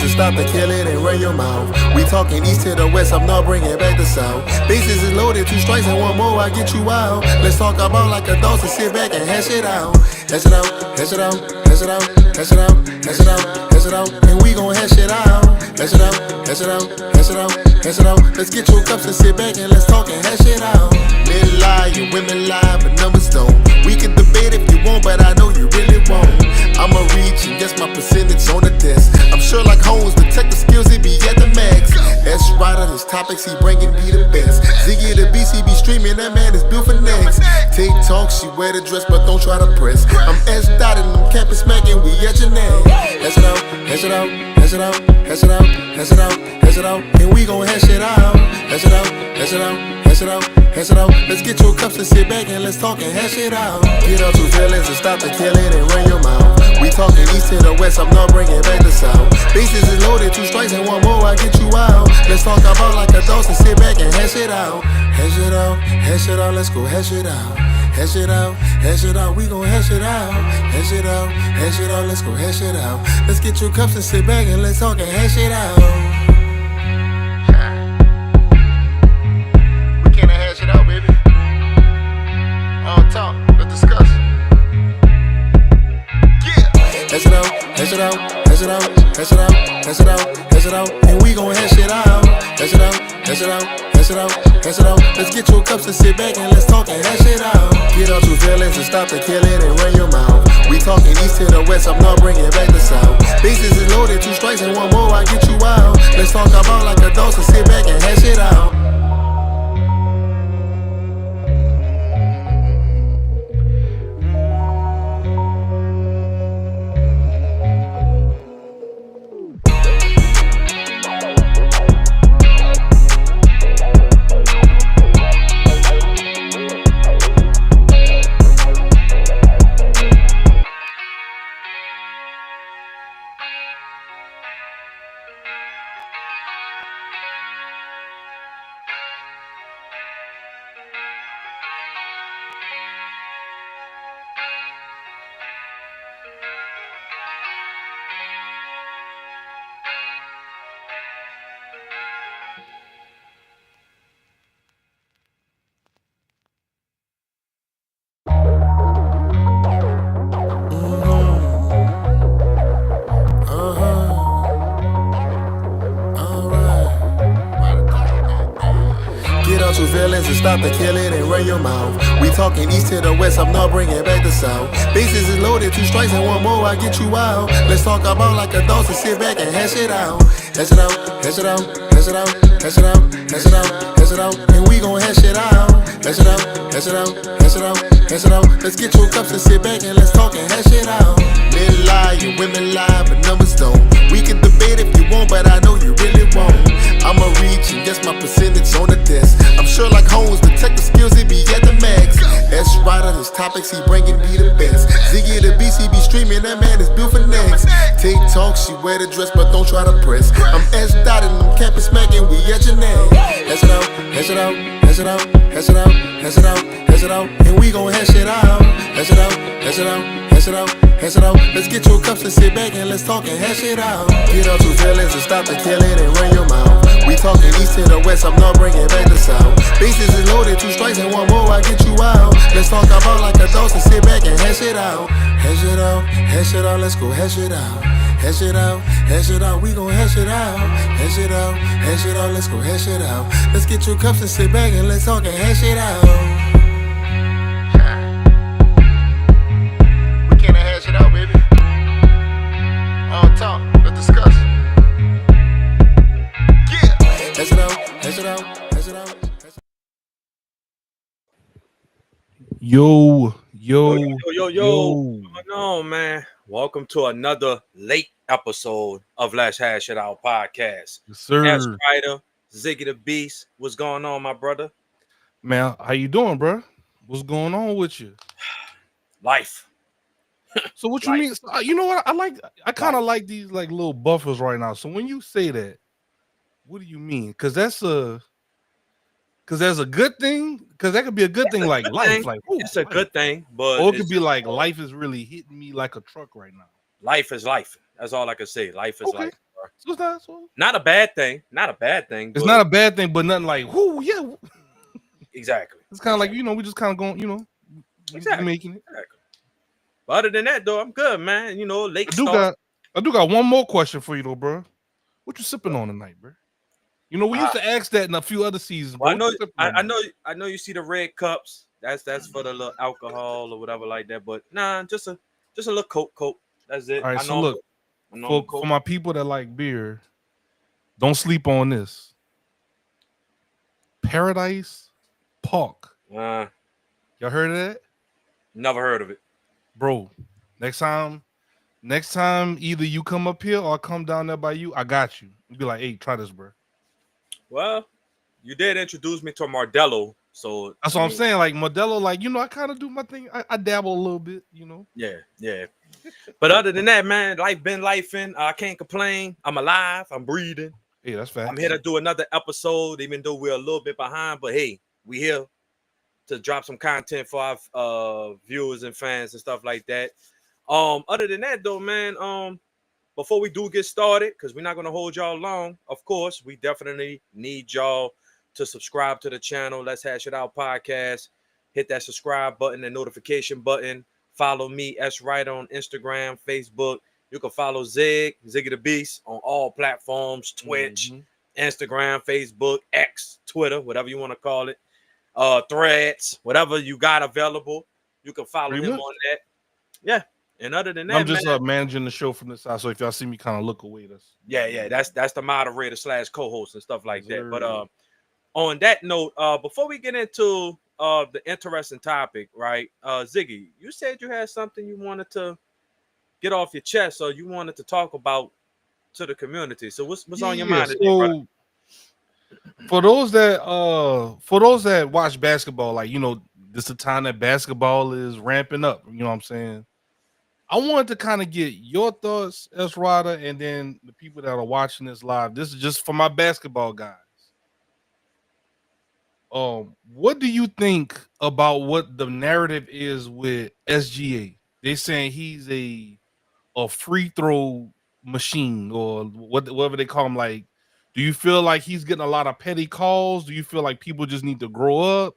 feelings and stop to kill it and run your mouth. We talking east to the west, I'm not bringing back the south. Bases is loaded, 2 strikes and 1 more, I get you out. Let's talk about like adults and sit back and hash it out. Hash it out, hash it out, hash it out, hash it out, hash it out, hash it out, and we gon' hash it out. Hash it out, hash it out, hash it out, hash it out. Let's get your cups and sit back and let's talk and hash it out. Men lie, you women lie, but numbers don't. We can debate if you want, but I know you really won't. I'ma reach and guess my percentage on the desk. I'm sure like Holmes, detective skills, it be at the max. S Rider, his topics, he bringing me the best. ZiggyTheBeast, he be streaming, that man is built for next. TikTok, she wear the dress, but don't try to press. I'm S dotted and I'm camping smacking, we at your neck. Hash it out, hash it out, hash it out, hash it out, hash it out, hash it out, and we gon' hash it out. Hash it out, hash it out, hash it out, hash it out. Let's get your cups and sit back and let's talk and hash it out. Get out your feelings and stop to kill it and run your mouth. We talking east to the west, I'm not bringing back the south. Bases is loaded, 2 strikes and 1 more, I get you out. Let's talk about like adults and sit back and hash it out. Hash it out, hash it out, let's go hash it out. Hash it out, hash it out, we gon' hash it out. Hash it out, hash it out, let's go hash it out. Let's get your cups and sit back and let's talk and hash it out. We can't hash it out, baby. On talk, let's discuss. Hash it out, hash it out, hash it out, hash it out, hash it out, hash it out, and we gon' hash it out. Hash it out, hash it out, hash it out, hash it out. Let's get your cups and sit back and let's talk and hash it out. Get out your feelings and stop to kill it and run your mouth. We talking east to the west, I'm not bringing back the south. Bases is loaded, 2 strikes and 1 more, I get you out. Let's talk about like adults and sit back and hash it out. Your feelings and stop to kill it and run your mouth. We talking east to the west, I'm not bringing back the south. Bases is loaded, 2 strikes and 1 more, I get you out. Let's talk about like adults and sit back and hash it out. Hash it out, hash it out, hash it out, hash it out, hash it out, hash it out, and we gon' hash it out. Hash it out, hash it out, hash it out, hash it out. Let's get your cups and sit back and let's talk and hash it out. Men lie, you women lie, but numbers don't. We can debate if you want, but I know you really won't. I'ma reach and guess my percentage on the desk. I'm sure like Holmes, detective skills, it be at the max. S Rider, his topics, he bringing me the best. ZiggyTheBeast, he be streaming, that man is built for next. TikTok, she wear the dress, but don't try to press. I'm S dotted and I'm camping smacking, we at your neck. Hash it out, hash it out, hash it out, hash it out, hash it out, hash it out, and we gon' hash it out. Hash it out, hash it out, hash it out, hash it out. Let's get your cups and sit back and let's talk and hash it out. Get out your feelings and stop to kill it and run your mouth. We talking east to the west, I'm not bringing back the south. Bases is loaded, 2 strikes and 1 more, I get you out. Let's talk about like adults and sit back and hash it out. Hash it out, hash it out, let's go hash it out. Hash it out, hash it out, we gon' hash it out. Hash it out, hash it out, let's go hash it out. Let's get your cups and sit back and let's talk and hash it out. We can't hash it out, baby. On talk, let's discuss. Hash it out, hash it out, hash it out. Yo. What's going on, man? Welcome to another late episode of Let's Hash It Out podcast. Yes, sir. S Rider, ZiggyTheBeast. What's going on, my brother? Man, how you doing, bro? What's going on with you? Life. So what you mean? You know what? I kind of like these like little buffers right now. So when you say that, what do you mean? Because that's a good thing. Because that could be a good thing, like life. Thing. Like it's a good thing, but or it could be like life is really hitting me like a truck right now. Life is life. That's all I can say. Life is life. So it's not, so not a bad thing. Not a bad thing. It's not a bad thing, but nothing like, whoo, yeah. Exactly. It's kind of like, we just kind of going, Exactly. making it. Exactly. But other than that, though, I'm good, man. Late I start. do got one more question for you, though, bro. What you sipping on tonight, bro? We used to ask that in a few other seasons, bro. Well, I know you see the red cups. That's for the little alcohol or whatever like that. But nah, just a little Coke. That's it. All right, so look, for my people that like beer, don't sleep on this. Paradise Park. Y'all heard of that? Never heard of it, bro. Next time, either you come up here or I come down there by you. I got you. Be like, hey, try this, bro. Well, you did introduce me to Modelo, so that's what I'm saying. Like Modelo, like I kind of do my thing. I dabble a little bit, Yeah. But other than that, man, life been lifing. I can't complain. I'm alive. I'm breathing. Yeah, that's fact. I'm here to do another episode, even though we're a little bit behind. But hey, we here to drop some content for our viewers and fans and stuff like that. Other than that, though, man, before we do get started, because we're not gonna hold y'all long, of course, we definitely need y'all to subscribe to the channel. Let's Hash It Out podcast. Hit that subscribe button and notification button. Follow me, S Right, on Instagram, Facebook. You can follow ZiggyTheBeast on all platforms: Twitch, Instagram, Facebook, X, Twitter, whatever you want to call it. Threads, whatever you got available, you can follow him on that. Yeah. And other than that, I'm just managing the show from the side. So if y'all see me kind of look away, that's the moderator / co-host and stuff like that. But on that note, before we get into the interesting topic, right? Ziggy, you said you had something you wanted to get off your chest, or you wanted to talk about to the community. So what's on your mind today, brother? For those that watch basketball, like this is the time that basketball is ramping up. You know what I'm saying? I wanted to kind of get your thoughts, Esrada, and then the people that are watching this live. This is just for my basketball guys. What do you think about what the narrative is with SGA? They're saying he's a free throw machine, or whatever they call him. Like, do you feel like he's getting a lot of petty calls? Do you feel like people just need to grow up?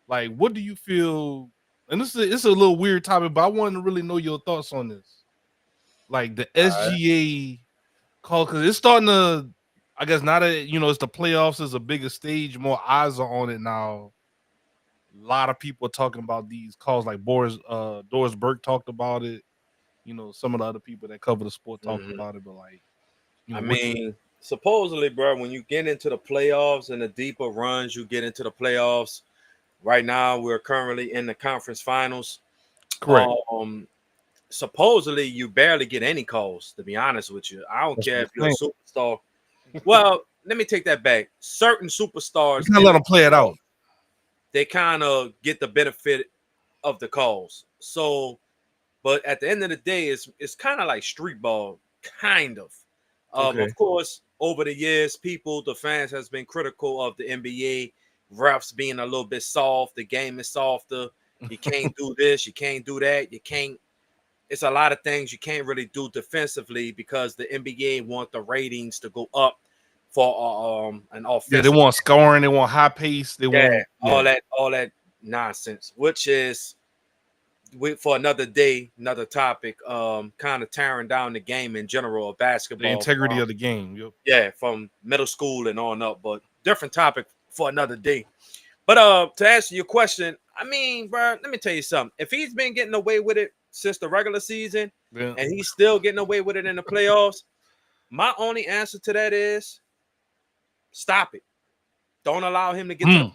Like, what do you feel? And it's a little weird topic, but I wanted to really know your thoughts on this. Like the SGA call, because it's starting to, I guess now that it's the playoffs, is a bigger stage, more eyes are on it now. A lot of people are talking about these calls, like Doris Burke talked about it. Some of the other people that cover the sport talked about it, but like, I mean, supposedly, bro, when you get into the playoffs and the deeper runs, you get into the playoffs. Right now, we're currently in the conference finals. Correct. Supposedly, you barely get any calls, to be honest with you. I don't care if you're a superstar. Well, let me take that back. Certain superstars, you let them play it out. They kind of get the benefit of the calls. So, but at the end of the day, it's kind of like street ball, kind of. Of course, over the years, the fans has been critical of the NBA refs being a little bit soft. The game is softer. You can't do this. You can't do that. You can't. It's a lot of things you can't really do defensively because the NBA want the ratings to go up for an offense. Yeah, they want scoring. They want high pace. They want all that nonsense, which is for another day, another topic. Kind of tearing down the game in general of basketball, the integrity of the game. Yep. Yeah, from middle school and on up, but different topic for another day. But to answer your question, I mean, bro, let me tell you something. If he's been getting away with it since the regular season, and he's still getting away with it in the playoffs, my only answer to that is stop it. Don't allow him to get to the paint.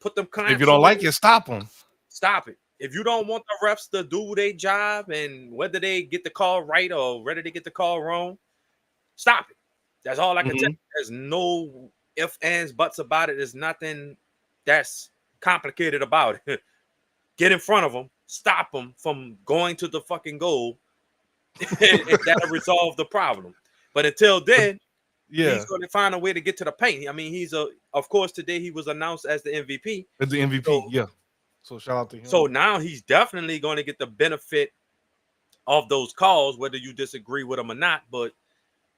Put them clamps. If you don't like it, stop him. Stop it. If you don't want the refs to do their job, and whether they get the call right or whether they get the call wrong, stop it. That's all I can tell you. There's no ifs, ands, buts about it. There's nothing that's complicated about it. Get in front of them. Stop them from going to the fucking goal. That'll resolve the problem. But until then, he's going to find a way to get to the paint. I mean, of course, today he was announced as the MVP. As the MVP, So shout out to him. So now he's definitely going to get the benefit of those calls, whether you disagree with them or not. But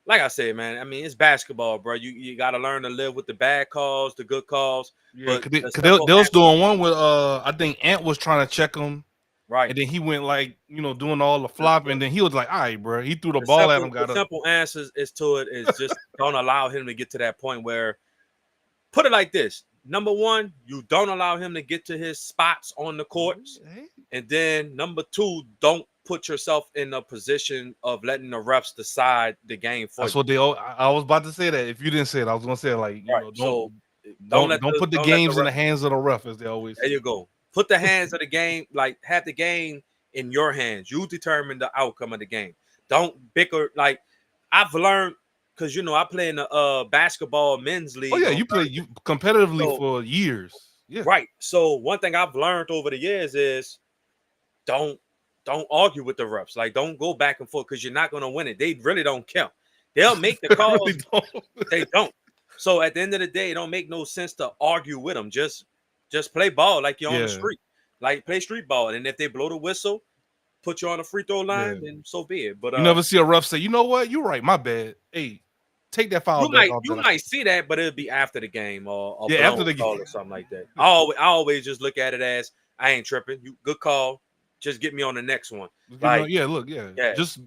like I said, man, I mean, it's basketball, bro. You got to learn to live with the bad calls, the good calls. Yeah, But cause the they, simple they was answer, doing one with I think Ant was trying to check him, right? and then he went like doing all the flop, and then he was like, all right, bro. He threw the ball at him, The got up. simple answers is to it is just don't allow him to get to that point where, put it like this. Number one, you don't allow him to get to his spots on the courts. And then number two, don't put yourself in a position of letting the refs decide the game for That's you. what they. I was about to say that. If you didn't say it, I was gonna say like Right. So don't put the don't let the games in ref. the hands of the ref, as they always There say. you go. Put the hands of the game, like have the game in your hands. You determine the outcome of the game. Don't bicker. Like I've learned, because I play in the basketball men's Oh league yeah, on you play Thursday. competitively So for years. Yeah, right. So one thing I've learned over the years is don't don't argue with the refs. Like don't go back and forth because you're not gonna win it. They really don't care. They'll make the I really calls. don't. They don't. So at the end of the day, it don't make no sense to argue with them. Just play ball like you're on the Yeah, street. Like play street ball. And if they blow the whistle, put you on the free throw yeah. line, then so be it. But You never see a ref say, you know what, you're right, my bad. Hey, take that foul you back might off you that. might see that, but it'll be after the game or a Yeah, after blown the game. call or something like that. I always just look at it as I ain't tripping. You good call. Just get me on the next one. Like Yeah, look, yeah, yeah, just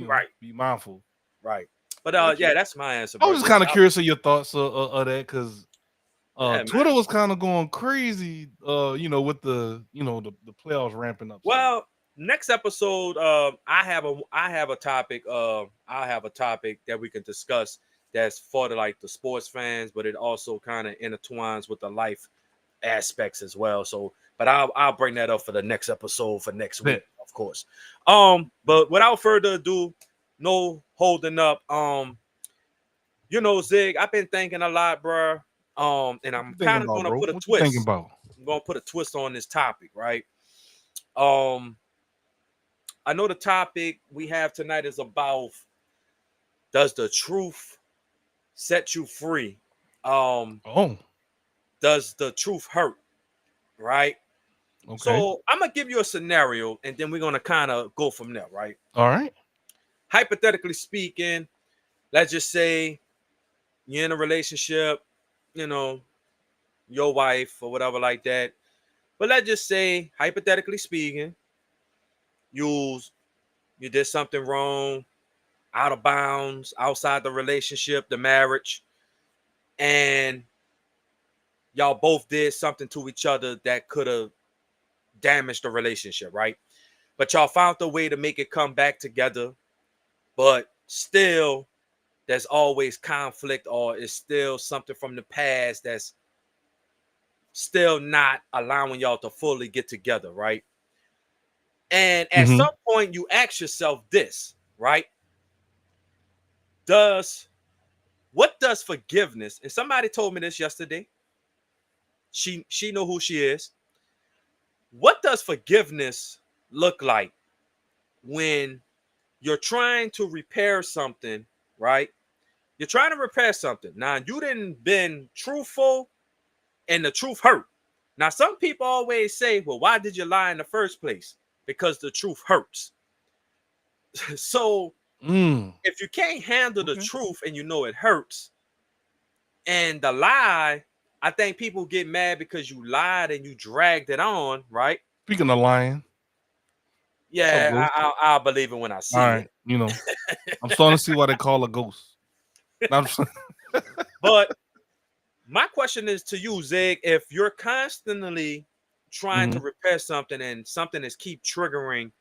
right, be mindful. right. But yeah, that's my answer, I bro. was just kind of curious of your thoughts of that because Yeah, man. Twitter was kind of going crazy, with the playoffs ramping up. So. Well, next episode, I have a topic. I have a topic that we can discuss that's for the sports fans, but it also kind of intertwines with the life aspects as well. So, but I'll bring that up for the next episode for next week, of course. But without further ado, no holding up. Zig, I've been thinking a lot, bro. And I'm kind of gonna put a What you thinking twist. about? I'm gonna put a twist on this topic, right? Um, I know the topic we have tonight is about, does the truth set you free? Does the truth hurt? Right? Okay. So I'm gonna give you a scenario and then we're gonna kind of go from there, right? All right. Hypothetically speaking, let's just say you're in a relationship, your wife or whatever like that. But let's just say, hypothetically speaking, you did something wrong, out of bounds, outside the relationship, the marriage, and y'all both did something to each other that could have damaged the relationship, right? But y'all found a way to make it come back together, but still there's always conflict or it's still something from the past that's still not allowing y'all to fully get together, right? And at some point you ask yourself this, right? What does forgiveness, and somebody told me this yesterday, she know who she is. What does forgiveness look like when you're trying to repair something, right? You're trying to repair something. Now, you didn't been truthful and the truth hurt. Now, some people always say, well, why did you lie in the first place? Because the truth hurts. So if you can't handle the truth and you know it hurts, and the lie, I think people get mad because you lied and you dragged it on, right? Speaking of lying. Yeah, I'll believe it when I see it. I'm starting to see why they call a ghost. But my question is to you, Zig, if you're constantly trying to repair something and something is keep triggering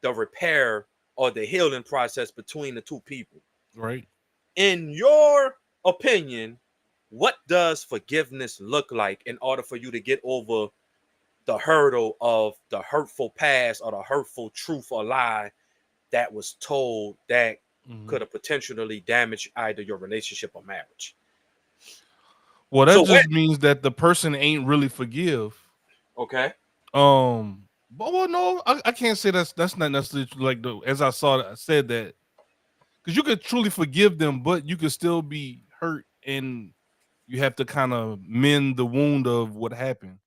the repair or the healing process between the two people, right? In your opinion, what does forgiveness look like in order for you to get over the hurdle of the hurtful past or the hurtful truth or lie that was told that could have potentially damaged either your relationship or marriage? Well, that just means that the person ain't really forgive. Okay. But no, I can't say that's not necessarily like as I said that, because you could truly forgive them, but you could still be hurt and you have to kind of mend the wound of what happened.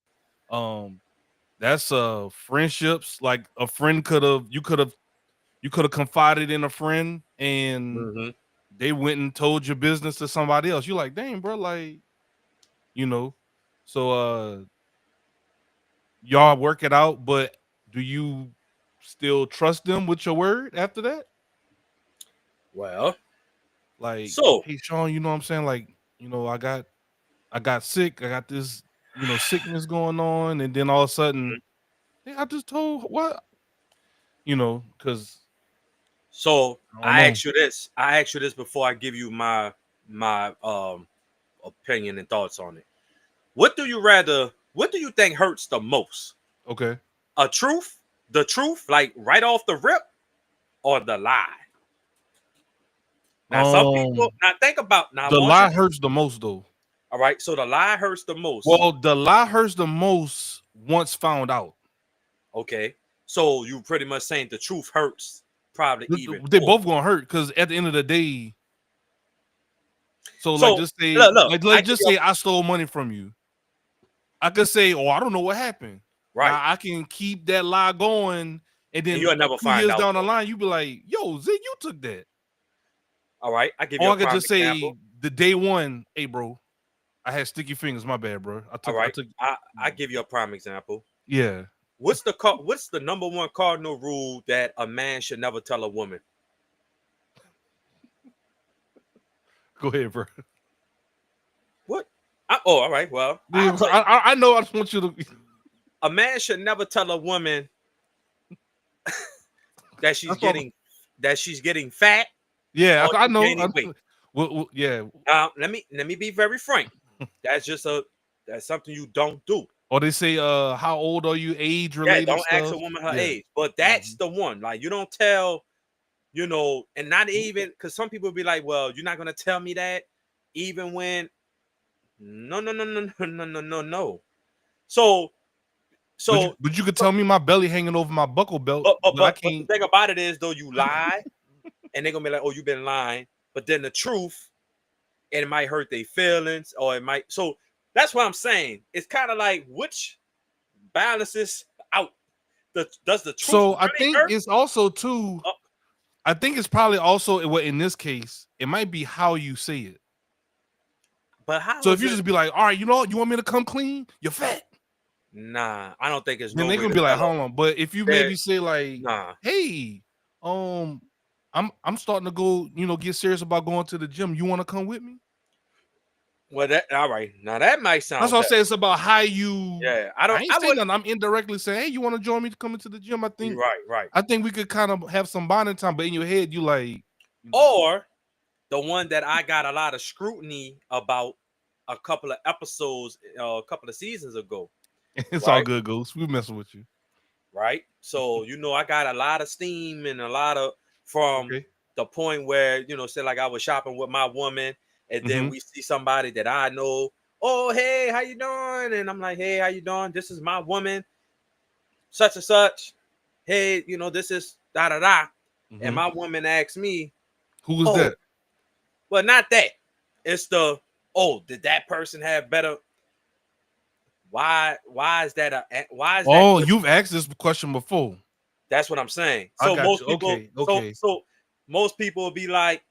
That's friendships. Like a friend you could have confided in a friend and they went and told your business to somebody else. You're like, dang, bro, like, you know. So y'all work it out, but do you still trust them with your word after that? Well, Like, so hey Shawn, you know what I'm saying? Like, I got sick, I got this, sickness going on, and then all of a sudden, hey, I just told what, because so I don't know. I asked you this before I give you my opinion and thoughts on it. What do you think hurts the most? Okay. The truth, like right off the rip, or the lie? Now, some people, Um, now think about, now I the want you lie to, hurts the most though. all right, so the lie hurts the most. Well, the lie hurts the most once found out. Okay. So you pretty much saying the truth hurts probably even They more. both gonna hurt because at the end of the day, so like So just say, look, like I let's give just you say I stole money from you. I could say, oh, I don't know what happened. right, Now I can keep that lie going, and and then you'll never 2 years find out down the though. line, you be like, yo, Zig, you took that. All right, I give you Or a I could prime just example. say the day one, hey bro, I had sticky fingers. My bad, bro. All I right, took. I give you a prime example. Yeah. What's the number one cardinal rule that a man should never tell a woman? Go ahead, bro. What? Oh, all right. Well, Yeah, I'll bro, tell you. I know. I just want you to. A man should never tell a woman that she's That's all. getting fat Yeah, or I she's know. gaining weight. Yeah. Now, let me be very frank. That's just that's something you don't do. Or they say, how old are you? Age Yeah, related don't ask a stuff. woman her Yeah. age. But that's the one. Like, you don't tell, and not even, because some people be like, well, you're not gonna tell me that, even when no, no, no, no, no, no, no, no, no. So But you, so but you could tell me my belly hanging over my buckle belt, but I but the can't. thing about it is, though, you lie, and they're gonna be like, oh, you've been lying. But then the truth, and it might hurt their feelings, or it might. So that's what I'm saying. It's kind of like, which balances out. Does the truth So I really think hurt? it's also too. Uh, I think it's probably also what in this case it might be how you say it. but how So if is you it? just be like, all right, you know what, you want me to come clean? You're fat. Nah, I don't think there's Then no they're way gonna to be like, tell her hold on. But if you that. maybe say like, Nah. hey, I'm starting to go, get serious about going to the gym. You want to come with me? Well, that all right. Now that might That's sound what I'm better. saying. It's about how you. Yeah, I ain't I saying would. that. I'm indirectly saying, hey, you want to join me to come into the gym? Right, right. I think we could kind of have some bonding time. But in your head, you like, Or the one that I got a lot of scrutiny about a couple of episodes, a couple of seasons ago. it's all Right, good, Ghost. We messing with you. right. So I got a lot of steam and a lot of from Okay. the point where say like I was shopping with my woman, and then Mm-hmm. we see somebody that I know. Oh, hey, how you doing? And I'm like, hey, how you doing? This is my woman, such and such. Hey, this is da da da. And Mm-hmm. my woman asked me, Who was oh, that? well, not that. It's did that person have better? Why is that why is that Oh, question? you've asked this question before. That's what I'm saying. I So got most you. people, Okay. Okay. most people will be like,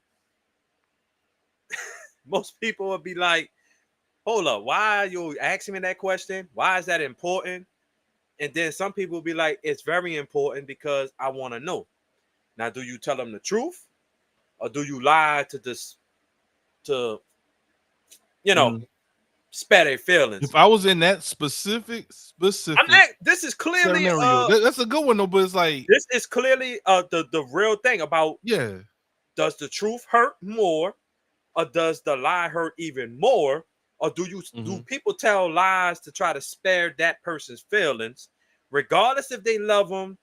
hold up, why are you asking me that question? Why is that important? And then some people will be like, it's very important because I want to know. Now, do you tell them the truth, or do you lie to this to you know Mm. spare their feelings? If I was in that specific I'm not. This is clearly scenario, that's a good one though. But it's like, the real thing about, yeah. does the truth hurt more, or does the lie hurt even more, or do Mm-hmm. people tell lies to try to spare that person's feelings, regardless if they love them,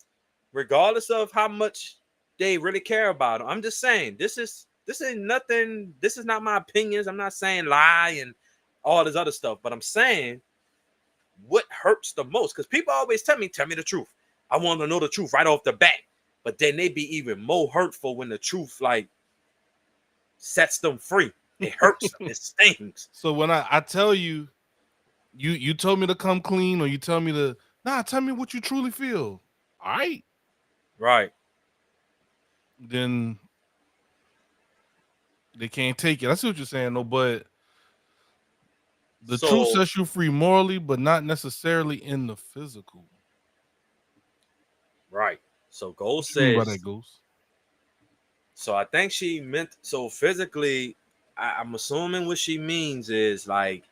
regardless of how much they really care about them? I'm just saying, this ain't nothing. This is not my opinions. I'm not saying lie and all this other stuff, but I'm saying what hurts the most, because people always tell me the truth. I want to know the truth right off the bat, but then they be even more hurtful when the truth like sets them free. It hurts them. It stings. So when I tell you, you told me to come clean, or you tell me to tell me what you truly feel. All right, Right. then They can't take it. I see what you're saying, though, but the truth So sets you free morally, but not necessarily in the physical. right. So Ghost What you mean by that, says. Ghost? So I think she meant so physically. I'm assuming what she means is like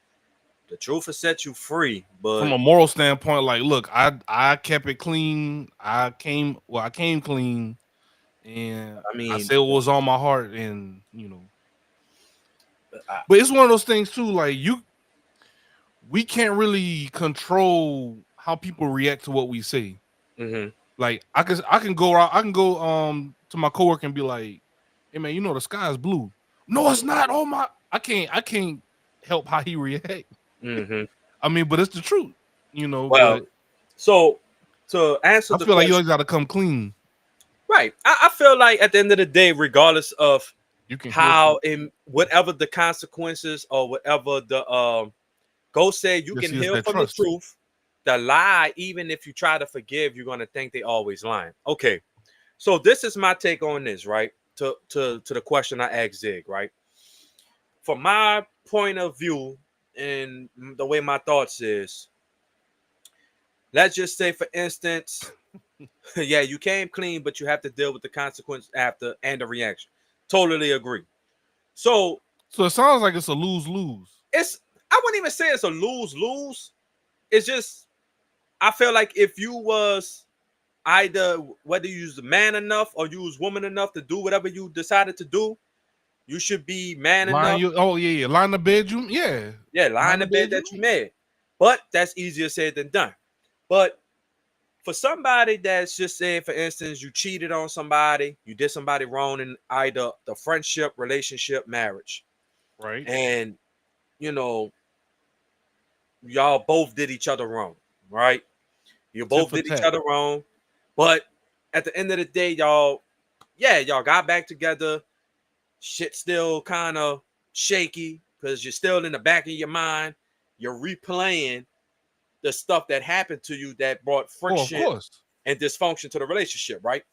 the truth will set you free, From but a moral standpoint, like, look, I kept it clean. I came clean, and I I mean, said what was on my heart, and you know. I, But it's one of those things too. Like we can't really control how people react to what we say. mm-hmm, Like I can go out, I can go to my coworker and be like, "Hey man, you know the sky is blue." No, it's not. Oh my, I can't help how he react. mm-hmm. I mean, but it's the truth, you know. Well, But so to answer I the feel like you question, always got to come clean. right? I feel like at the end of the day, regardless of You can heal how people. in whatever the consequences or whatever the Ghost said, you Yes, can yes, heal that from the trust. truth. The lie, even if you try to forgive, you're gonna think they always lying. Okay, so this is my take on this, right? To the question I asked Zig, right? From my point of view and the way my thoughts is, let's just say, for instance, yeah, you came clean, but you have to deal with the consequence after and the reaction. Totally agree. So So it sounds like it's a lose-lose. it's I wouldn't even say it's a lose-lose. It's just I feel like if you was either whether you use man enough or you was woman enough to do whatever you decided to do, you should be man Line enough. you. Oh yeah. Line the bedroom. Yeah. Yeah, lie in Line the the bed bedroom. that you made. But that's easier said than done. But for somebody that's just saying, for instance, you cheated on somebody, you did somebody wrong in either the friendship, relationship, marriage, Right. and you know, y'all both did each other wrong, right? You Tit both for did each tat. other wrong, but at the end of the day, y'all, yeah, y'all got back together. Shit still kind of shaky because you're still in the back of your mind. You're replaying the stuff that happened to you that brought Oh, of friction course. and dysfunction to the relationship, right?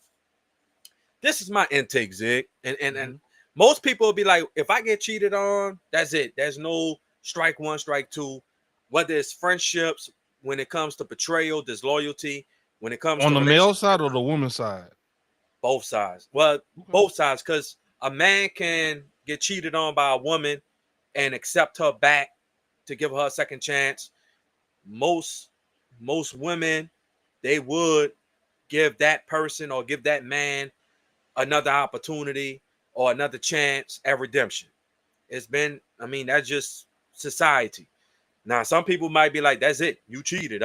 This is my intake, Zig. And Mm-hmm. most people will be like, if I get cheated on, that's it. There's no strike one, strike two. Whether it's friendships, when it comes to betrayal, disloyalty, when it comes On to the male relationship, side or the woman's side? both sides. Well, Okay. both sides, because a man can get cheated on by a woman and accept her back to give her a second chance. Most most women, they would give that person or give that man another opportunity or another chance at redemption. It's been, I mean, that's just society. Now, some people might be like, that's it. You cheated.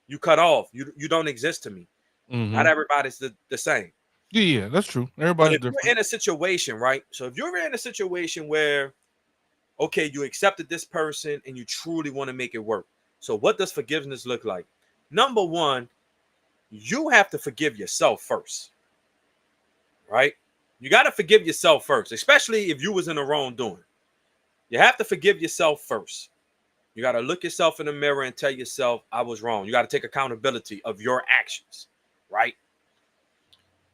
You cut off. You don't exist to me. Mm-hmm. Not everybody's the same. Yeah, that's true. But Everybody's if you're different. in a situation, right? So if you're in a situation where, okay, you accepted this person and you truly want to make it work. So what does forgiveness look like? Number one, you have to forgive yourself first, right? You got to forgive yourself first, especially if you was in the wrongdoing. You have to forgive yourself first. You got to look yourself in the mirror and tell yourself, I was wrong. You got to take accountability of your actions, right?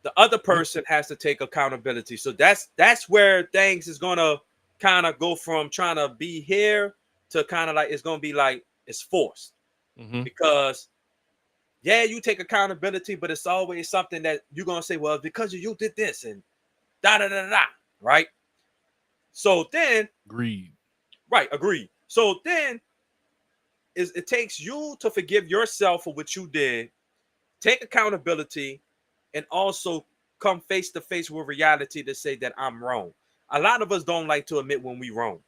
The other Yep. person has to take accountability. So that's where things is gonna kind of go from trying to be here to kind of like it's gonna be like it's forced Mm-hmm. because yeah, you take accountability, but it's always something that you're gonna say, well, because you did this and da da da da, right? So then, Greed. right, agree. So then it takes you to forgive yourself for what you did, take accountability, and also come face to face with reality to say that I'm wrong. A lot of us don't like to admit when we wrong.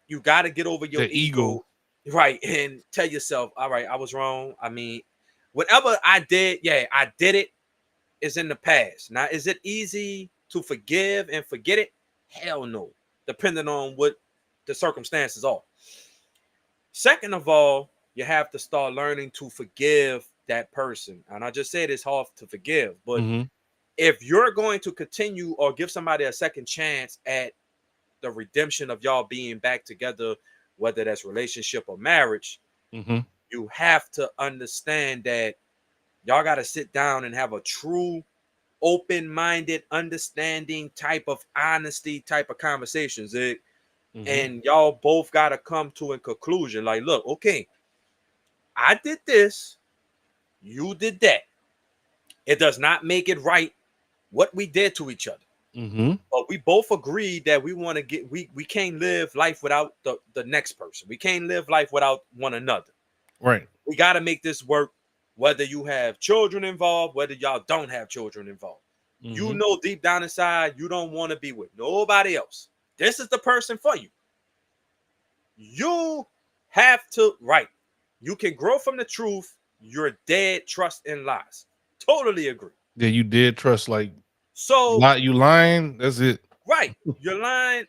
You got to get over your The ego. ego, right, and tell yourself, all right, I was wrong. I mean, whatever I did, yeah, I did it. Is in the past. Now, is it easy to forgive and forget it? Hell no, depending on what the circumstances are. Second of all, you have to start learning to forgive that person. And I just said it's hard to forgive, but Mm-hmm. if you're going to continue or give somebody a second chance at the redemption of y'all being back together, whether that's relationship or marriage, Mm-hmm. you have to understand that y'all got to sit down and have a true, open-minded, understanding type of honesty type of conversations. Mhm. And y'all both got to come to a conclusion. Like, look, okay, I did this, you did that. It does not make it right what we did to each other. Mhm. But we both agreed that we want to get we can't live life without the next person. We can't live life without one another. Right. We got to make this work, whether you have children involved, whether y'all don't have children involved. You Mhm. know deep down inside you don't want to be with nobody else. This is the person for you. You have to, right. You can grow from the truth. You're dead trust in lies. Totally agree. Yeah, you did trust like So, you lying. That's it. right, you're lying.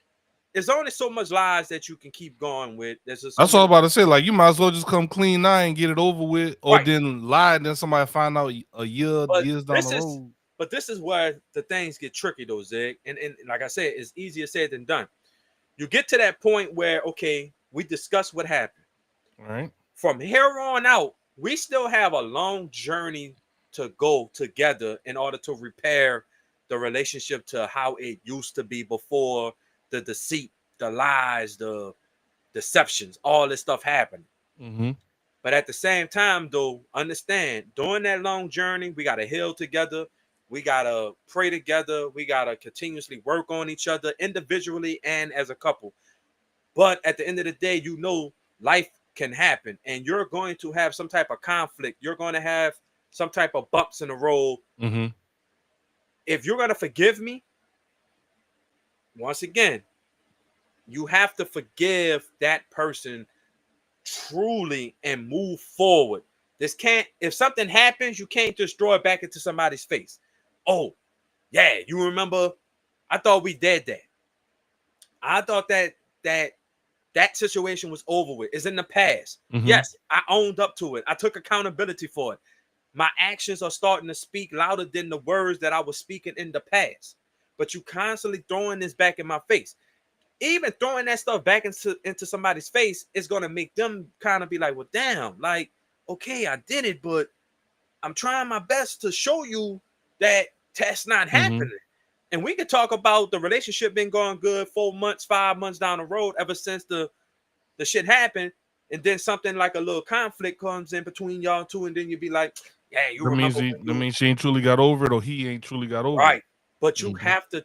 There's only so much lies that you can keep going with. There's just so That's all I'm many. about to say. Like, you might as well just come clean now and get it over with, or Right. then lie and then somebody find out a But years down this the is road. but this is where the things get tricky though, Zig. And like I said, it's easier said than done. You get to that point where, okay, we discuss what happened. All right. From here on out, we still have a long journey to go together in order to repair the relationship to how it used to be before the deceit, the lies, the deceptions, all this stuff happened. Mm-hmm. But at the same time, though, understand during that long journey, we got to heal together. We got to pray together. We got to continuously work on each other individually and as a couple. But at the end of the day, you know, life can happen and you're going to have some type of conflict. You're going to have some type of bumps in the road. Mm-hmm. If you're going to forgive me, once again, you have to forgive that person truly and move forward. This can't, if something happens, you can't just throw it back into somebody's face. Oh, yeah, you remember? I thought we did that. I thought that situation was over with. It's in the past. Mm-hmm. Yes, I owned up to it. I took accountability for it. My actions are starting to speak louder than the words that I was speaking in the past. But you constantly throwing this back in my face. Even throwing that stuff back into somebody's face is going to make them kind of be like, well, damn, like, okay, I did it, but I'm trying my best to show you that that's not happening. And we could talk about the relationship been going good 4 months, 5 months down the road ever since the shit happened. And then something like a little conflict comes in between y'all two. And then you'd be like, yeah, you remember when That means she ain't truly got over it, or he ain't truly got over right. it. But you have to,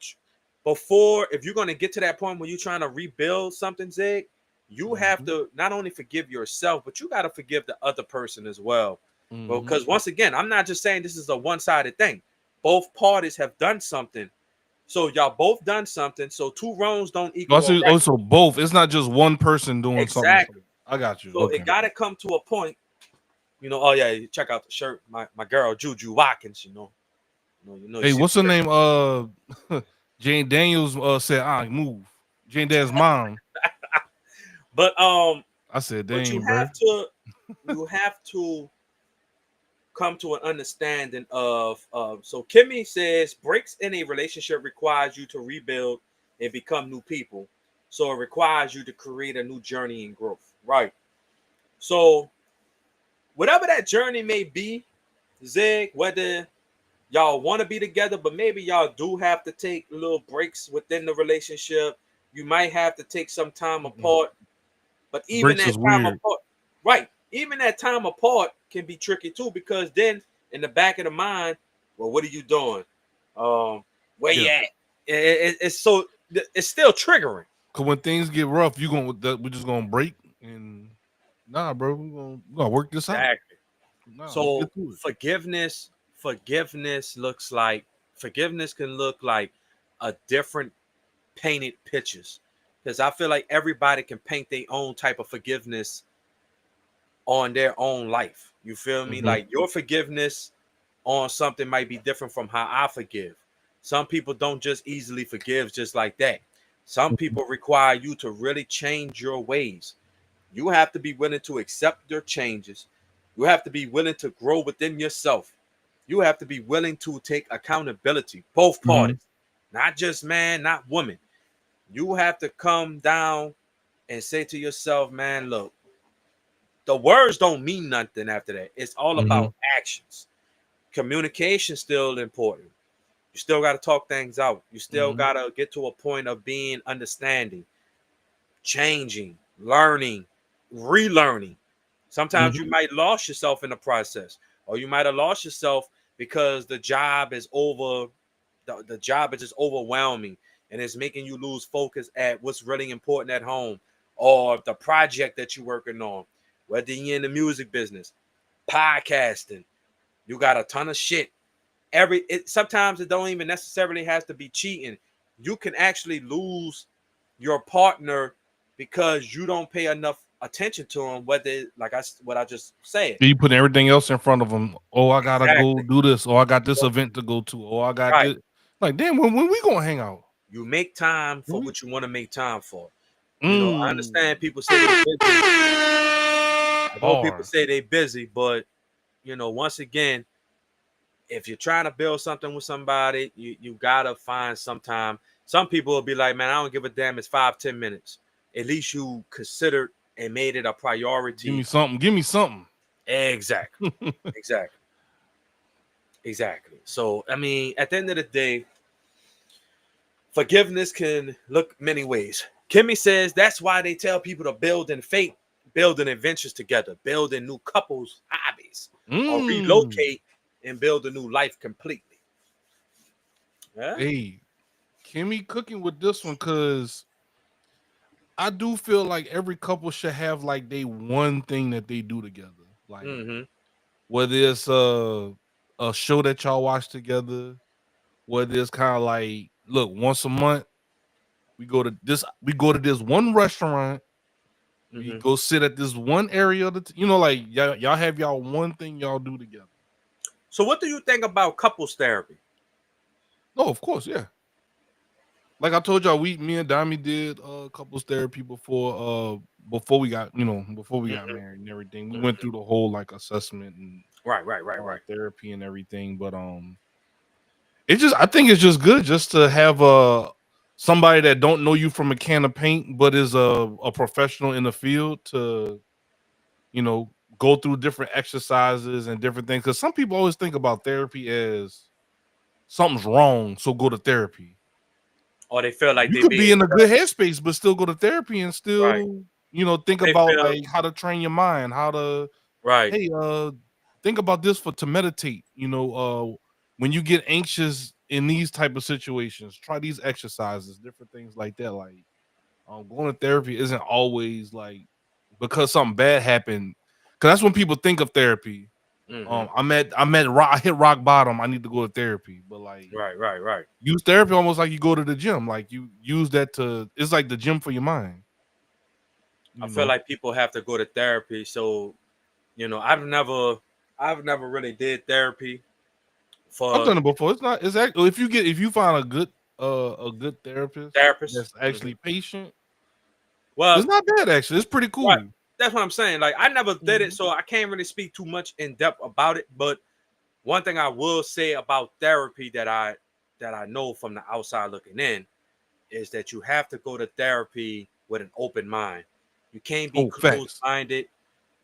before, if you're going to get to that point where you're trying to rebuild something, Zig, you have to not only forgive yourself, but you got to forgive the other person as well. Well, because once again, I'm not just saying this is a one-sided thing. Both parties have done something. So y'all both done something. So two wrongs don't equal a right. Also, both. It's not just one person doing something. Exactly. I got you. So it got to come to a point, you know. Oh yeah, you check out the shirt. My girl Juju Watkins, you know. Hey, what's her name? Jane Daniels said, move. Jane Daniels' mom. But I said, dang, but you bro. have to come to an understanding of so Kimmy says breaks in a relationship requires you to rebuild and become new people. So it requires you to create a new journey and growth. Right. So whatever that journey may be, Zig, whether y'all want to be together, but maybe y'all do have to take little breaks within the relationship. You might have to take some time apart. But even breaks that is time weird. apart, right? Even that time apart can be tricky too, because then in the back of the mind, well, what are you doing? Where you at? It's so it's still triggering. Cause when things get rough, we're just gonna break and nah, bro, we're gonna work this out. Exactly. Nah, So forgiveness can look like a different painted pictures, because I feel like everybody can paint their own type of forgiveness on their own life. You feel me? Like your forgiveness on something might be different from how I forgive. Some people don't just easily forgive just like that. Some people require you to really change your ways. You have to be willing to accept your changes. You have to be willing to grow within yourself. You have to be willing to take accountability, both parties, not just man, not woman. You have to come down and say to yourself, man, look, the words don't mean nothing after that. It's all about actions. Communication still important. You still got to talk things out. You still Mhm. got to get to a point of being understanding, changing, learning, relearning. Sometimes Mhm. you might lost yourself in the process, or you might have lost yourself because the job is over. The job is just overwhelming and it's making you lose focus at what's really important at home or the project that you're working on. Whether you're in the music business, podcasting, you got a ton of shit. Sometimes it don't even necessarily has to be cheating. You can actually lose your partner because you don't pay enough attention to them. Whether like what I just said. You put everything else in front of them. Oh, I gotta go Exactly. do this. Oh, I got this event to go to. Oh, I got Right. this. Like, damn, when we gonna hang out? You make time for When we- what you want to make time for. I understand Mm. people say they're busy. I know people Bar. say they busy, but once again, if you're trying to build something with somebody, you gotta find some time. Some people will be like, man, I don't give a damn. It's 5-10 minutes. At least you considered and made it a Give me priority. something. Give me something. Exactly. Exactly. Exactly. So I mean, at the end of the day, forgiveness can look many ways. Kimmy says that's why they tell people to build in faith, building adventures together, building new couples, hobbies, or Mm. relocate and build a new life completely. Yeah. Hey, Kimmy cooking with this one because I do feel like every couple should have like they one thing that they do together. Like Mm-hmm. whether it's a show that y'all watch together, whether it's kind of like, look, once a month we go to this one restaurant, we Mm-hmm. go sit at this one area of like y'all have y'all one thing y'all do together. So, what do you think about couples therapy? No, of course, yeah. Like I told y'all, me and Dami did couples therapy before we got Mm-hmm. married and everything. We went Mm-hmm. through the whole like assessment and Right, right, right, right. therapy and everything. But I think it's just good just to have somebody that don't know you from a can of paint, but is a professional in the field to you know go through different exercises and different things. Because some people always think about therapy as something's wrong, so go to therapy. Or they feel like You they could be being in a good judged. headspace, but still go to therapy and Right. still, think Or they about feel like how to train your mind, how to, right. hey, think about this to meditate. When you get anxious in these type of situations, try these exercises, different things like that. Like, going to therapy isn't always like because something bad happened. Because that's when people think of therapy. Mm-hmm. I hit rock bottom. I need to go to therapy, but like Right, right, right. use therapy almost like you go to the gym. Like you use that it's like the gym for your mind. I You feel know, like people have to go to therapy. So, I've never really did therapy I've for done it before. It's not. It's actually if you find a good therapist therapists. that's Mm-hmm. actually patient, Well, it's not bad actually. It's pretty right. cool. That's what I'm saying. Like, I never did it, Mhm. so I can't really speak too much in depth about it. But one thing I will say about therapy that I know from the outside looking in is that you have to go to therapy with an open mind. You can't be Oh, facts. closed-minded.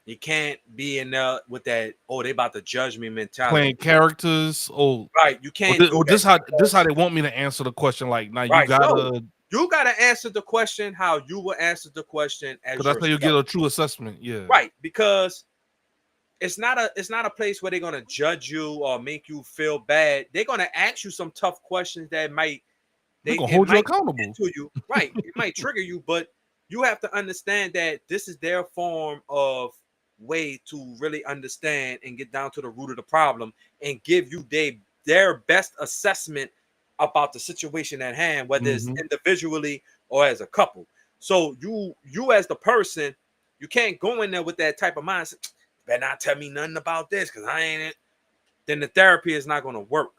You can't be in there with that, oh, they about to judge me Playing mentality. characters. Oh, Right. You can't do that this how because they want me to answer the question. Like now you right. No, gotta you gotta answer the question how you will answer the question because as that's how you get yourself. a true assessment. Yeah, Right. Because it's not a place where they're gonna judge you or make you feel bad. They're gonna ask you some tough questions that might they're they gonna it hold you might get accountable. to you. Right. It might trigger you, but you have to understand that this is their form of way to really understand and get down to the root of the problem and give you their best assessment about the situation at hand, whether it's Hmm. individually or as a couple. So you as the person, you can't go in there with that type of mindset. Better not tell me nothing about this because I ain't it. Then the therapy is not going to work.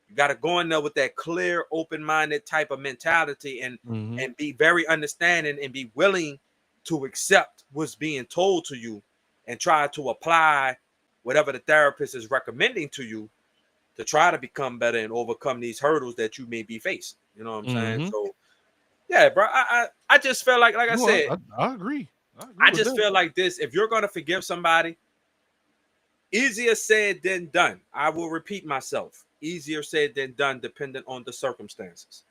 You got to go in there with that clear, open-minded type of mentality Hmm. and be very understanding and be willing to accept what's being told to you and try to apply whatever the therapist is recommending to you to try to become better and overcome these hurdles that you may be facing. You know what I'm saying? Hmm. So yeah, bro. I just feel like I No, said, I agree. I agree I with just that. feel like this. If you're gonna forgive somebody, easier said than done. I will repeat myself. easier said than done, depending on the circumstances.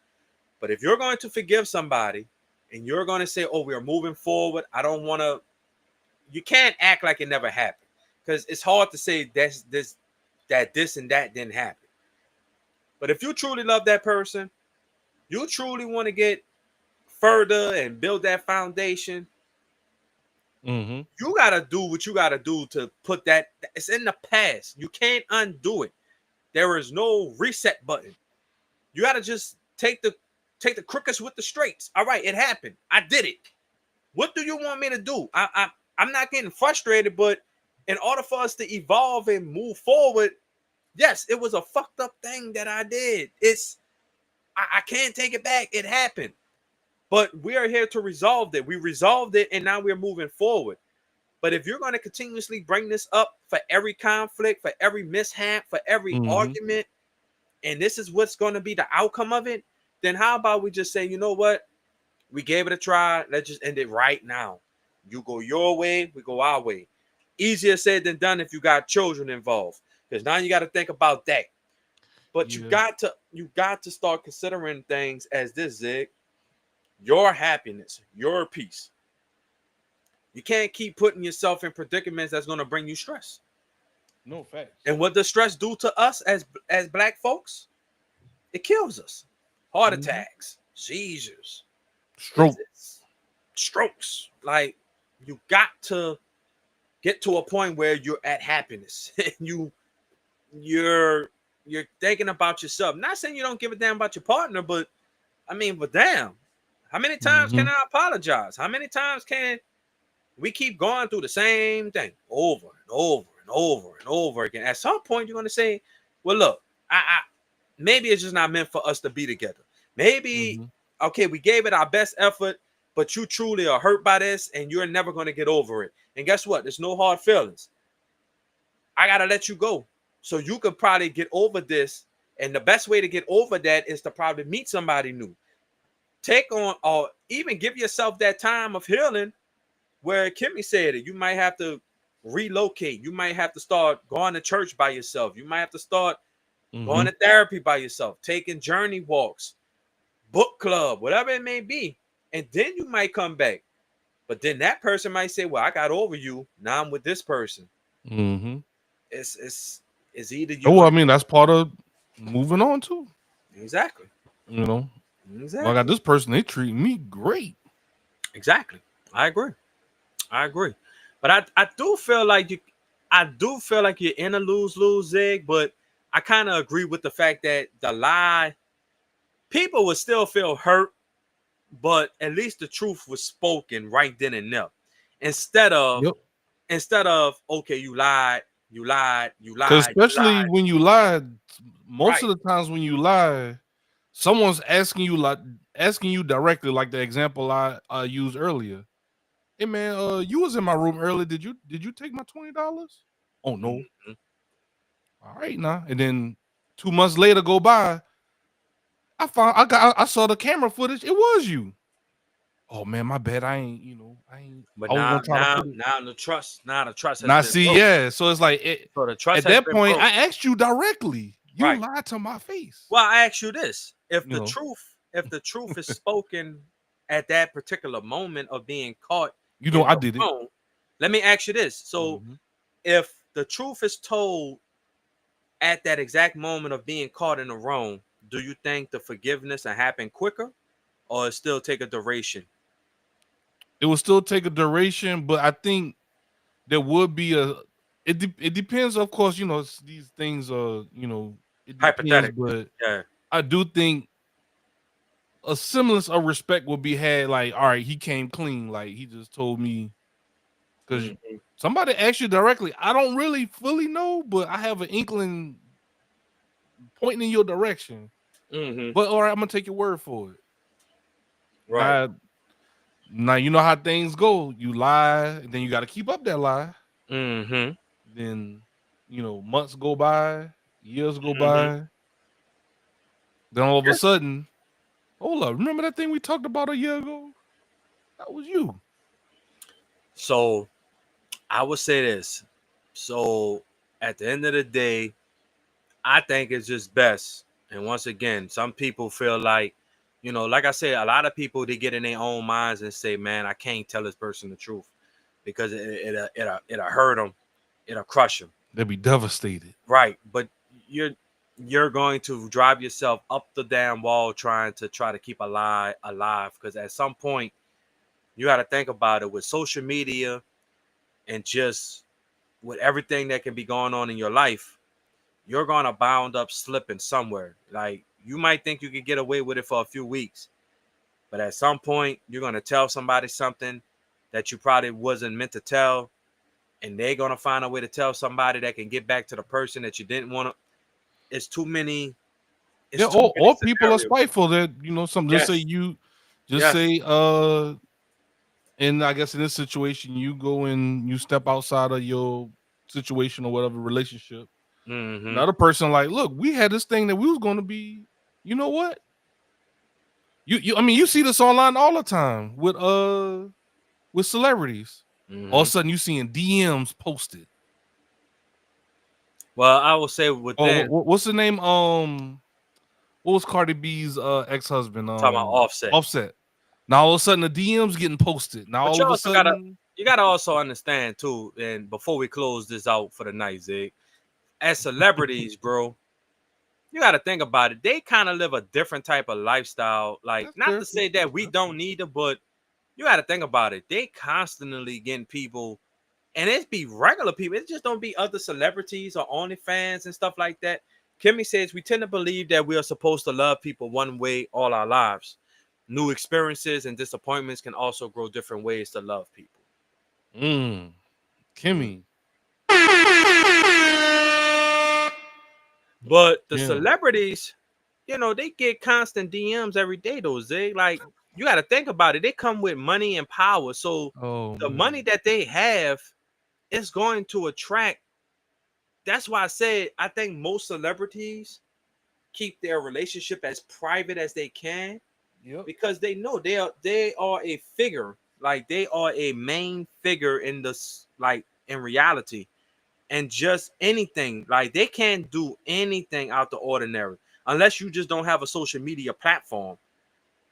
But if you're going to forgive somebody and you're going to say, oh, we are moving forward, I don't want to, you can't act like it never happened, because it's hard to say that this and that didn't happen. But if you truly love that person, you truly want to get further and build that foundation, you got to do what you got to do to put that. It's in the past. You can't undo it. There is no reset button. You got to just take the crookeds with the straights. All right, it happened. I did it. What do you want me to do? I'm not getting frustrated, but in order for us to evolve and move forward, yes, it was a fucked up thing that I did. I can't take it back. It happened. But we are here to resolve it. We resolved it, and now we're moving forward. But if you're going to continuously bring this up for every conflict, for every mishap, for every argument, and this is what's going to be the outcome of it, then how about we just say, you know what? We gave it a try. Let's just end it right now. You go your way, we go our way. Easier said than done if you got children involved, because now you got to think about that. But you got to start considering things as this, Zig. Your happiness, your peace. You can't keep putting yourself in predicaments that's going to bring you stress. No facts. And what does stress do to us as black folks? It kills us. Heart attacks, seizures, strokes. Like, you got to get to a point where you're at happiness. you're thinking about yourself. Not saying you don't give a damn about your partner, but I mean, but damn, how many times can I apologize? How many times can we keep going through the same thing over and over and over and over again? At some point, you're going to say, well, look, I maybe it's just not meant for us to be together. Maybe, okay, we gave it our best effort, but you truly are hurt by this and you're never going to get over it. And guess what? There's no hard feelings. I got to let you go. So you could probably get over this. And the best way to get over that is to probably meet somebody new. Take on, or even give yourself that time of healing where Kimmy said it. You might have to relocate. You might have to start going to church by yourself. You might have to start going to therapy by yourself, taking journey walks, book club, whatever it may be. And then you might come back. But then that person might say, well, I got over you. Now I'm with this person. It's either you. Oh, I mean, that's part of moving on too. Exactly. You know, exactly. Well, I got this person, they treat me great. Exactly. I agree. But I do feel like you're in a lose-lose, Zig, but I kind of agree with the fact that the lie, people would still feel hurt, but at least the truth was spoken right then and there. Instead of okay, you lied. Because especially when you lie, most of the times when you lie, someone's asking you directly, like the example I used earlier. Hey man, you was in my room earlier. Did you take my $20? Oh no. All right now. And then 2 months later go by. I saw the camera footage. It was you. Oh man, my bad. I ain't. But I was now gonna try to put it. the trust has Now been see, broke. yeah. So it's like So the trust at has that been point, broke. I asked you directly. You lied to my face. Well, I ask you this: if You the truth is spoken at that particular moment of being caught, I did it. Let me ask you this: so, if the truth is told at that exact moment of being caught in the wrong, do you think the forgiveness will happen quicker, or it still take a duration? It will still take a duration, but I think there would be it depends, of course. These things are it depends, Hypothetical. but Yeah. I do think a semblance of respect will be had. Like, all right, he came clean. Like, he just told me, because somebody asked you directly. I don't really fully know, but I have an inkling pointing in your direction. But all right, I'm gonna take your word for it. Right. Now you know how things go. You lie, and then you got to keep up that lie. Then months go by, years go by. Then all of a sudden, hold up! Remember that thing we talked about a year ago? That was you. So, I would say this. So, at the end of the day, I think it's just best. And once again, some people feel like, like I said, a lot of people they get in their own minds and say, "Man, I can't tell this person the truth because it'll hurt them, it'll crush them." They'd be devastated. Right, but you're going to drive yourself up the damn wall trying to keep a lie alive because at some point you got to think about it with social media and just with everything that can be going on in your life. You're gonna bound up slipping somewhere. Like you might think you could get away with it for a few weeks, but at some point you're gonna tell somebody something that you probably wasn't meant to tell, and they're gonna find a way to tell somebody that can get back to the person that you didn't want to. It's too many. It's Yeah, too many or people are scenarios. spiteful that some just say Yes. you just Yes. say and I guess in this situation you go and you step outside of your situation or whatever relationship. Mm-hmm. Another person like, look, we had this thing that we was going to be, you know what? I mean, you see this online all the time with celebrities. All of a Mm-hmm. sudden you seeing DMs posted. Well, I will say within What's the name? What was Cardi B's ex-husband? talking about Offset. Offset. Now all of a sudden the DMs getting posted. Now But all you of a also gotta sudden, you gotta also understand too, and before we close this out for the night, Zig, as celebrities, bro, you gotta think about it. They kind of live a different type of lifestyle. Like, that's not fair. to say that we don't need it, but you gotta think about it. They constantly getting people, and it be regular people. It just don't be other celebrities or OnlyFans and stuff like that. Kimmy says we tend to believe that we are supposed to love people one way all our lives. New experiences and disappointments can also grow different ways to love people. Kimmy. But the Yeah. celebrities, they get constant DMs every day, though, Zig. Like, you got to think about it. They come with money and power. So Oh the money man. that they have is going to attract. That's why I said I think most celebrities keep their relationship as private as they can Yep. because they know they are a figure. Like, they are a main figure in this, like, in reality. And just anything, like, they can't do anything out the ordinary unless you just don't have a social media platform.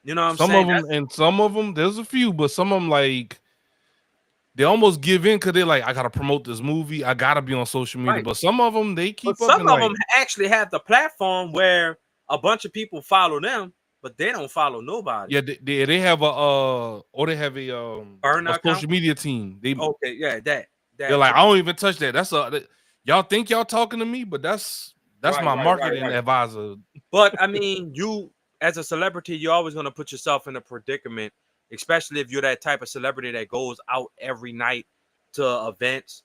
You know what I'm Some of saying? them, That's and some of them, there's a few, but some of them like they almost give in because they're like, I gotta promote this movie, I gotta be on social media. right. But some of them they But keep up some and of them like, actually have the platform where a bunch of people follow them, but they don't follow nobody. yeah, they have a or they have Burner a account. social media team. Okay, yeah, They're that like, too. I don't even touch that. Y'all think y'all talking to me, but that's Right, my right, right, marketing right. advisor. But I mean, you as a celebrity, you're always gonna put yourself in a predicament, especially if you're that type of celebrity that goes out every night to events,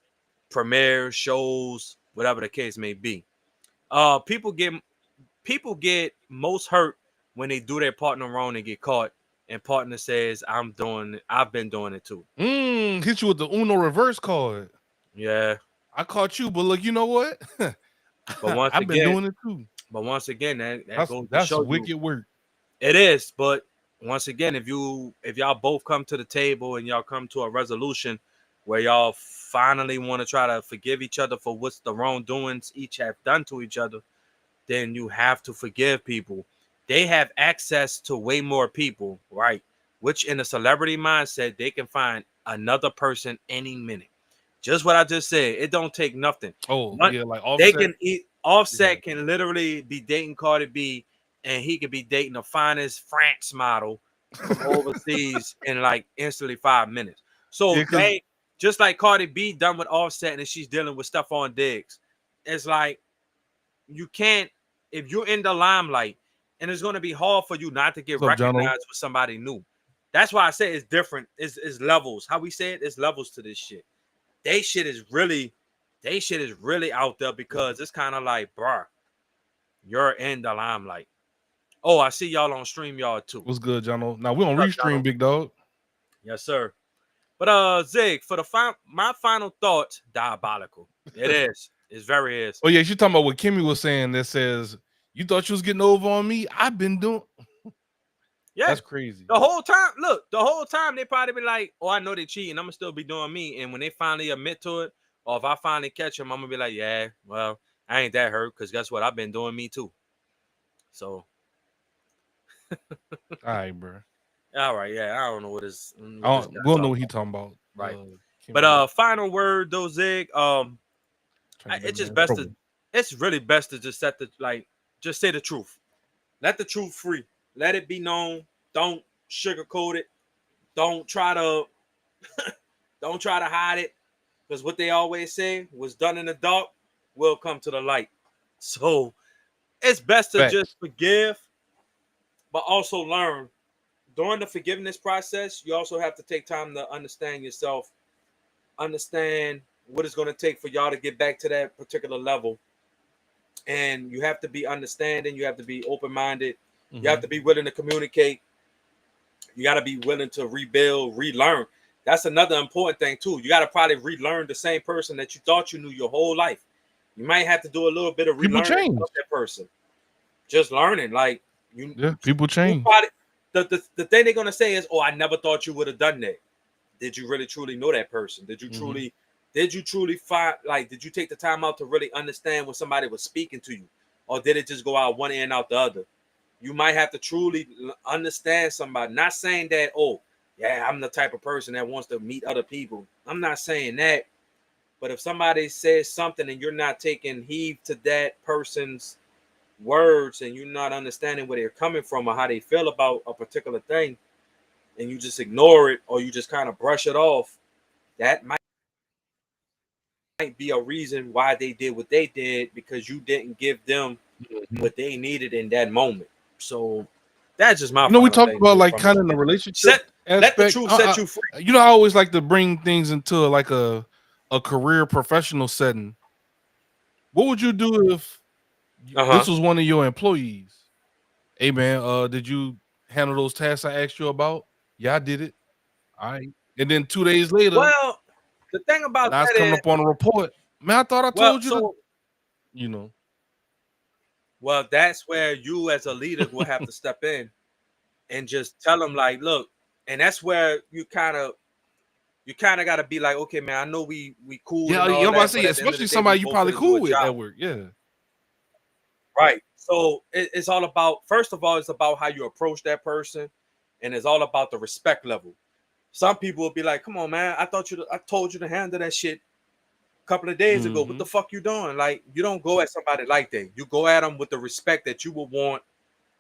premieres, shows, whatever the case may be. People get most hurt when they do their partner wrong and get caught, and partner says, I've been doing it too. Hit you with the Uno reverse card. Yeah. I caught you, but look, you know what? But once I've been again, doing it too. that goes to That's show you wicked work. it is. But once again, if y'all both come to the table and y'all come to a resolution where y'all finally want to try to forgive each other for what's the wrongdoings each have done to each other, then you have to forgive people. They have access to way more people, right? Which in a celebrity mindset, they can find another person any minute. Just what I just said. It don't take nothing. Oh What yeah, like they Offset. can eat. Yeah. Offset can literally be dating Cardi B, and he could be dating the finest France model from overseas in like instantly 5 minutes. Yeah, So because they just like Cardi B done with Offset, and she's dealing with stuff on Diggs. It's like you can't if you're in the limelight, and it's going to be hard for you not to get what's up, Jono? recognized with somebody new. That's why I say it's different. It's levels. How we say it, it's levels to this shit. They shit is really out there because it's kind of like, bruh, you're in the limelight. Oh, I see y'all on StreamYard too. What's good, Jono? Now we on What's up, Restream, Donald? big dog. Yes, sir. But Zig, for my final thoughts, diabolical. It is. It's very is. Oh yeah, she talking about what Kimmy was saying that says, you thought you was getting over on me? I've been doing. Yeah. That's crazy. The whole time, look, the whole time they probably be like, "Oh, I know they cheating. I'm gonna still be doing me." And when they finally admit to it, or if I finally catch them, I'm gonna be like, "Yeah, well, I ain't that hurt because guess what? I've been doing me too. So All right, bro. all right, yeah, I don't know what this We don't know what he talking about. Right. But final word though, Zig. It's just best to it's really best to just just say the truth. Let the truth free. Let it be known. Don't sugarcoat it. Don't try to hide it. Because what they always say was done in the dark will come to the light. So it's best to just forgive, but also learn. During the forgiveness process, you also have to take time to understand yourself, understand what it's going to take for y'all to get back to that particular level. And you have to be understanding, you have to be open-minded, you have to be willing to communicate, you got to be willing to rebuild, relearn. That's another important thing too. You got to probably relearn the same person that you thought you knew your whole life. You might have to do a little bit of relearning of that person. Just learning, like people change. The thing they're gonna say is, "Oh, I never thought you would have done that." Did you really truly know that person? Did you truly find, like, did you take the time out to really understand when somebody was speaking to you, or did it just go out one ear and out the other? You might have to truly understand somebody. Not saying that, oh, yeah, I'm the type of person that wants to meet other people. I'm not saying that. But if somebody says something and you're not taking heed to that person's words and you're not understanding where they're coming from or how they feel about a particular thing, and you just ignore it or you just kind of brush it off, that might be a reason why they did what they did, because you didn't give them what they needed in that moment. So that's just my. We talked about like kind of in the relationship aspect. Let the truth set you free. I always like to bring things into like a career professional setting. What would you do if this was one of your employees? Hey man, did you handle those tasks I asked you about? Yeah, I did it. All right. And then 2 days later, well, the thing about now it's coming up on a report. Man, I thought I told you to, Well, that's where you as a leader will have to step in and just tell them, like, look, and that's where you kind of got to be like, okay, man, I know we cool. Yeah, I'm about to say, especially somebody you probably cool with at work. Yeah. Right. So it's all about, first of all, it's about how you approach that person, and it's all about the respect level. Some people will be like, come on, man, I told you to handle that shit a couple of days ago. What the fuck you doing? Like, you don't go at somebody like that. You go at them with the respect that you would want,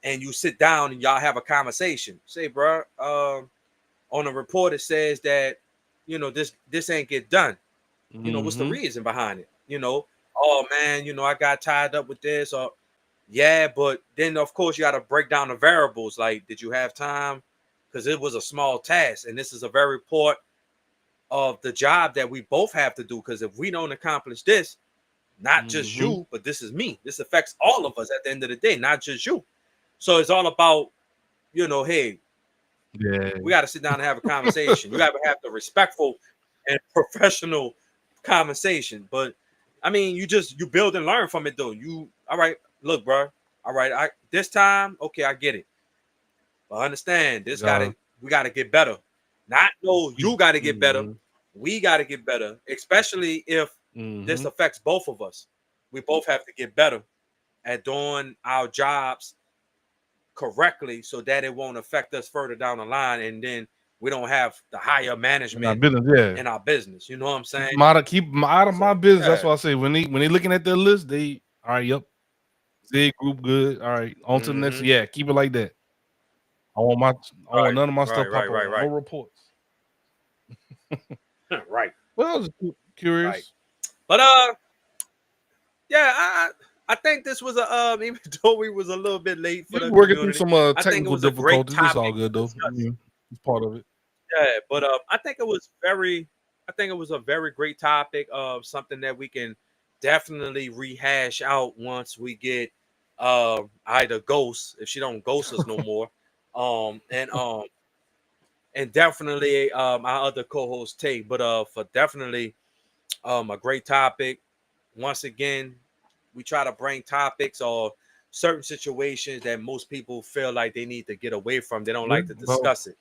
and you sit down and y'all have a conversation. Say, bro, on a report it says that, this ain't get done. What's the reason behind it? Oh man, I got tied up with this, or yeah, but then of course you got to break down the variables. Like, did you have time? Because it was a small task, and this is a very report of the job that we both have to do. Because if we don't accomplish this, not just you, but this is me. This affects all of us at the end of the day, not just you. So it's all about, hey, we got to sit down and have a conversation. You got to have the respectful and professional conversation. But I mean, you build and learn from it, though. All right, look, bro. All right, this time, okay, I get it. But understand, we got to get better. Not you got to get better. We got to get better, especially if this affects both of us. We both have to get better at doing our jobs correctly so that it won't affect us further down the line, and then we don't have the higher management in our business. You know what I'm saying? Keep them out of my business. That's why I say when they looking at their list, they all right, yep. Zig group good. All right, on to the next. Yeah, keep it like that. I want none of my stuff pop up. No reports. Right. Well, I was curious. Right. But yeah, I think this was even though we was a little bit late for the working through some technical difficulties. It's all good though. It's part of it. Yeah, but I think it was a very great topic of something that we can definitely rehash out once we get either Ghost, if she don't ghost us no more, and definitely my other co-host take. But for definitely a great topic. Once again, we try to bring topics or certain situations that most people feel like they need to get away from. They don't like to discuss it.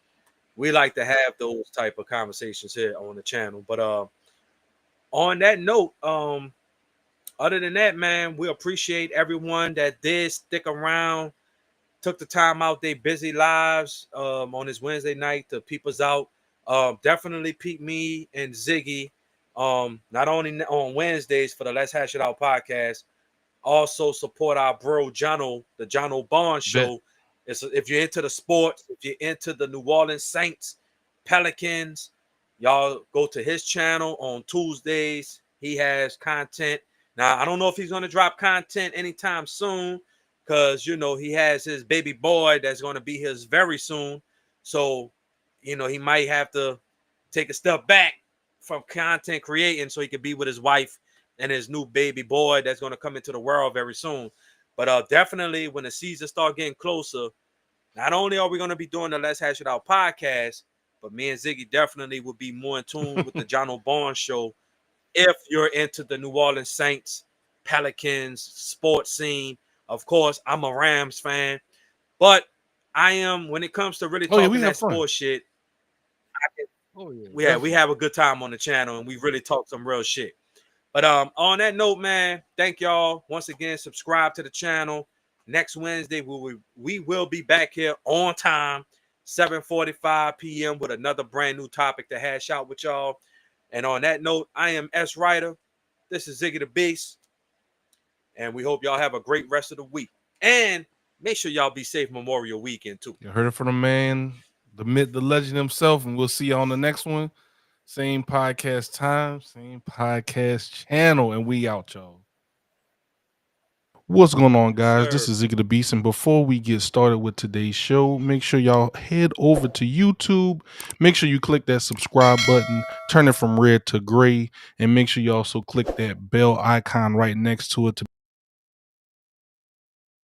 We like to have those type of conversations here on the channel. But on that note, other than that, man, we appreciate everyone that did stick around, took the time out their busy lives on this Wednesday night to peep us out. Definitely peep me and Ziggy. Not only on Wednesdays for the Let's Hash It Out podcast, also support our bro Jono, the Jono Bond Show. If you're into the sports, if you're into the New Orleans Saints, Pelicans, y'all go to his channel on Tuesdays. He has content. Now, I don't know if he's going to drop content anytime soon because, he has his baby boy that's going to be his very soon. So, he might have to take a step back from content creating so he could be with his wife and his new baby boy that's going to come into the world very soon. But definitely when the season start getting closer, not only are we going to be doing the Let's Hash It Out podcast, but me and Ziggy definitely will be more in tune with the John O'Barn show if you're into the New Orleans Saints, Pelicans, sports scene. Of course, I'm a Rams fan, but I am, when it comes to really talking that sports shit, we have a good time on the channel and we really talk some real shit. But on that note, man, thank y'all once again. Subscribe to the channel. Next Wednesday, we will be back here on time, 7:45 p.m. with another brand new topic to hash out with y'all. And on that note, I am S. Ryder. This is ZiggyTheBeast. And we hope y'all have a great rest of the week. And make sure y'all be safe Memorial Weekend, too. You heard it from the man, the myth, the legend himself. And we'll see you on the next one. Same podcast time, same podcast channel. And we out, y'all. What's going on, guys? This is ZiggyTheBeast, and before we get started with today's show, make sure y'all head over to YouTube. Make sure you click that subscribe button, turn it from red to gray, and make sure you also click that bell icon right next to it to